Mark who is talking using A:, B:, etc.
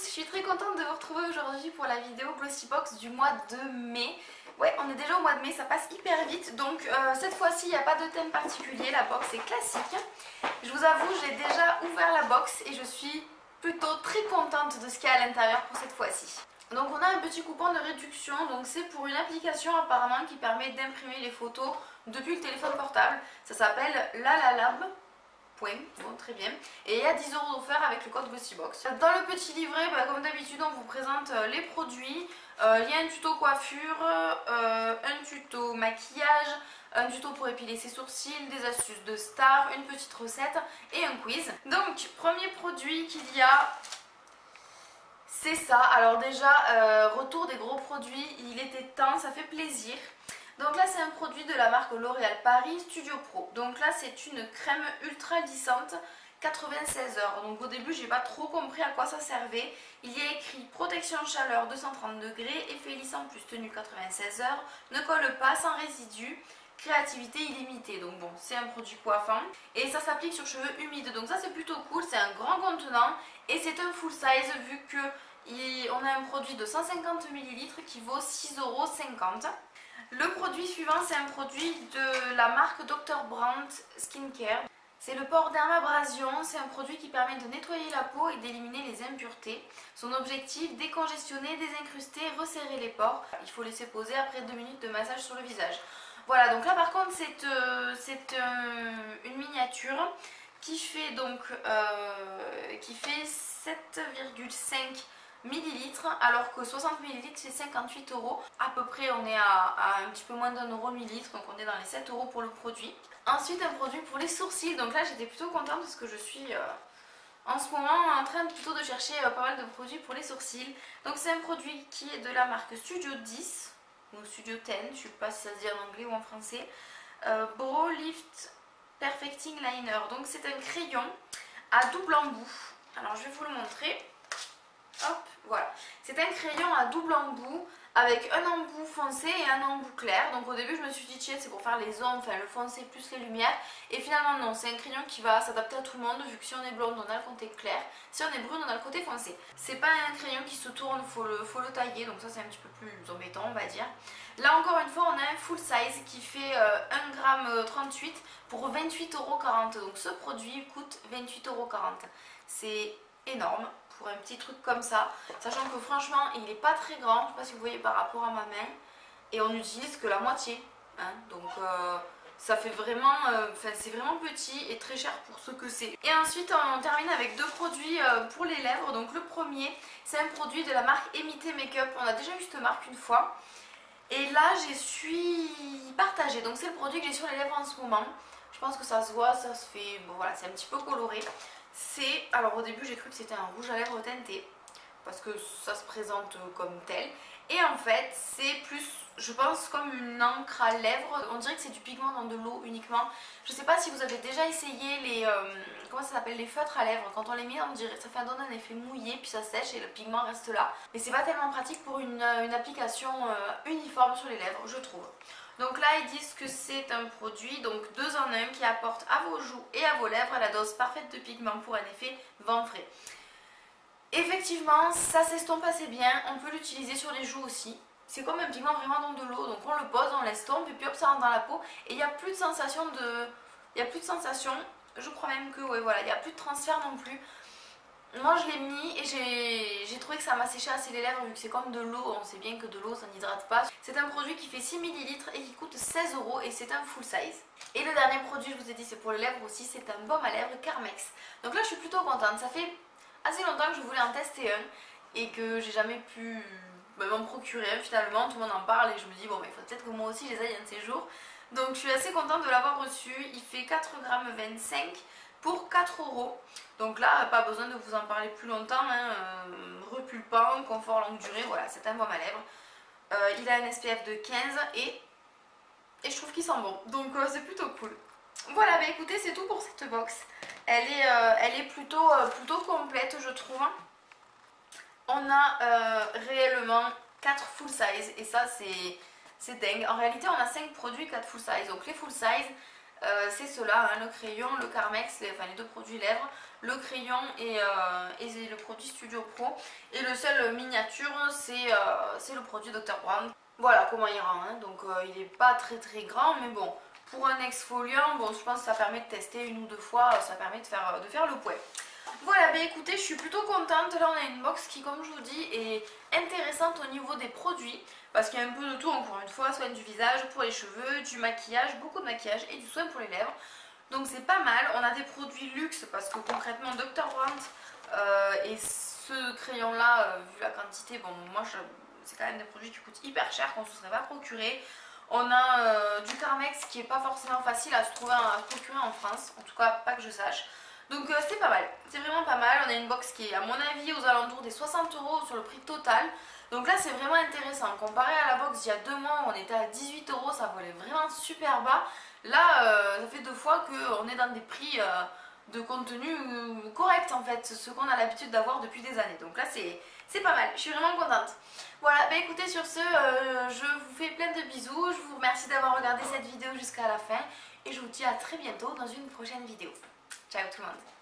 A: je suis très contente de vous retrouver aujourd'hui pour la vidéo Glossybox du mois de mai. Ouais, on est déjà au mois de mai, ça passe hyper vite. Donc cette fois-ci, il n'y a pas de thème particulier, la box est classique. Je vous avoue, j'ai déjà ouvert la box et je suis plutôt très contente de ce qu'il y a à l'intérieur pour cette fois-ci. Donc on a un petit coupon de réduction, donc c'est pour une application apparemment qui permet d'imprimer les photos depuis le téléphone portable. Ça s'appelle Lalalab. Bon, très bien. Et il y a 10 € offerts avec le code Glossybox. Dans le petit livret, comme d'habitude, on vous présente les produits. Il y a un tuto coiffure, un tuto maquillage, un tuto pour épiler ses sourcils, des astuces de star, une petite recette et un quiz. Donc, premier produit qu'il y a, c'est ça. Alors déjà, retour des gros produits, il était temps, ça fait plaisir. Donc là c'est un produit de la marque L'Oréal Paris Studio Pro. Donc là c'est une crème ultra lissante 96 heures. Donc au début j'ai pas trop compris à quoi ça servait. Il y a écrit protection chaleur 230 degrés, effet lissant plus tenue 96 heures, ne colle pas, sans résidus, créativité illimitée. Donc bon, c'est un produit coiffant et ça s'applique sur cheveux humides. Donc ça c'est plutôt cool, c'est un grand contenant et c'est un full size vu que on a un produit de 150 ml qui vaut 6,50 €. Le produit suivant, c'est un produit de la marque Dr. Brandt Skincare. C'est le port dermabrasion, c'est un produit qui permet de nettoyer la peau et d'éliminer les impuretés. Son objectif, décongestionner, désincruster, resserrer les pores. Il faut laisser poser après 2 minutes de massage sur le visage. Voilà, donc là par contre c'est une miniature qui fait donc qui fait 7,5 millilitres, alors que 60 millilitres c'est 58 €. À peu près on est à un petit peu moins d'1 € le millilitre, donc on est dans les 7 € pour le produit. Ensuite un produit pour les sourcils, donc là j'étais plutôt contente parce que je suis en ce moment en train plutôt de chercher pas mal de produits pour les sourcils. Donc c'est un produit qui est de la marque Studio 10 ou Studio 10, je ne sais pas si ça se dit en anglais ou en français. Brow Lift Perfecting Liner, donc c'est un crayon à double embout. Alors je vais vous le montrer. Hop, voilà. C'est un crayon à double embout avec un embout foncé et un embout clair. Donc au début je me suis dit tiens c'est pour faire les ombres, enfin le foncé plus les lumières. Et finalement non, c'est un crayon qui va s'adapter à tout le monde vu que si on est blonde on a le côté clair, si on est brune on a le côté foncé. C'est pas un crayon qui se tourne, faut le tailler, donc ça c'est un petit peu plus embêtant on va dire. Là encore une fois on a un full size qui fait 1,38 g pour 28,40 €. Donc ce produit coûte 28,40 €. C'est énorme pour un petit truc comme ça, sachant que franchement il n'est pas très grand, je ne sais pas si vous voyez par rapport à ma main, et on n'utilise que la moitié, hein, donc ça fait vraiment, c'est vraiment petit et très cher pour ce que c'est. Et ensuite on termine avec deux produits pour les lèvres. Donc le premier c'est un produit de la marque Emité Makeup, on a déjà eu cette marque une fois, et là je suis partagée, donc c'est le produit que j'ai sur les lèvres en ce moment. Je pense que ça se voit, ça se fait, bon voilà, c'est un petit peu coloré. Alors au début j'ai cru que c'était un rouge à lèvres teinté parce que ça se présente comme tel, et en fait c'est plus, je pense, comme une encre à lèvres. On dirait que c'est du pigment dans de l'eau uniquement. Je sais pas si vous avez déjà essayé les comment ça s'appelle, les feutres à lèvres. Quand on les met on dirait, ça donne un effet mouillé puis ça sèche et le pigment reste là, mais c'est pas tellement pratique pour une application uniforme sur les lèvres je trouve. Donc là ils disent que c'est un produit donc 2 en 1 qui apporte à vos joues et à vos lèvres la dose parfaite de pigment pour un effet vent frais. Effectivement ça s'estompe assez bien, on peut l'utiliser sur les joues aussi. C'est comme un pigment vraiment dans de l'eau, donc on le pose, on l'estompe et puis hop ça rentre dans la peau et il n'y a plus de sensation je crois même que ouais voilà, il n'y a plus de transfert non plus. Moi je l'ai mis et j'ai trouvé que ça m'a séché assez les lèvres vu que c'est comme de l'eau, on sait bien que de l'eau ça n'hydrate pas. C'est un produit qui fait 6 ml et qui coûte 16 € et c'est un full size. Et le dernier produit, je vous ai dit c'est pour les lèvres aussi, c'est un baume à lèvres Carmex. Donc là je suis plutôt contente, ça fait assez longtemps que je voulais en tester un et que j'ai jamais pu m'en procurer un finalement. Tout le monde en parle et je me dis bon mais il faut peut-être que moi aussi je les aille un de ces jours. Donc je suis assez contente de l'avoir reçu, il fait 4,25 g pour 4 €. Donc là, pas besoin de vous en parler plus longtemps, hein. Repulpant, confort longue durée, voilà, c'est un baume à lèvres. Il a un SPF de 15 et je trouve qu'il sent bon, donc c'est plutôt cool. Voilà, bah écoutez, c'est tout pour cette box. Elle est plutôt complète, je trouve. On a réellement 4 full size et ça c'est dingue. En réalité, on a 5 produits, 4 full size. Donc les full size, c'est ceux-là, hein, le crayon, le Carmex, les deux produits lèvres, le crayon et le produit Studio Pro. Et le seul miniature, c'est le produit Dr. Brown. Voilà comment il rend, hein. Donc il n'est pas très grand, mais bon, pour un exfoliant, bon, je pense que ça permet de tester une ou deux fois, ça permet de faire le point. Voilà, bah écoutez, je suis plutôt contente. Là, on a une box qui, comme je vous dis, est intéressante au niveau des produits. Parce qu'il y a un peu de tout, encore une fois, soin du visage, pour les cheveux, du maquillage, beaucoup de maquillage et du soin pour les lèvres. Donc c'est pas mal. On a des produits luxe parce que concrètement, Dr. Brandt et ce crayon-là, vu la quantité, bon, moi, c'est quand même des produits qui coûtent hyper cher, qu'on ne se serait pas procuré. On a du Carmex qui n'est pas forcément facile à se procurer en France, en tout cas pas que je sache. Donc c'est pas mal, c'est vraiment pas mal. On a une box qui est à mon avis aux alentours des 60 € sur le prix total. Donc là c'est vraiment intéressant. Comparé à la box il y a 2 mois où on était à 18 €, ça volait vraiment super bas. Là ça fait 2 fois qu'on est dans des prix de contenu corrects en fait, ce qu'on a l'habitude d'avoir depuis des années. Donc là c'est pas mal, je suis vraiment contente. Voilà, bah écoutez, sur ce, je vous fais plein de bisous. Je vous remercie d'avoir regardé cette vidéo jusqu'à la fin. Et je vous dis à très bientôt dans une prochaine vidéo. Ciao tout le monde.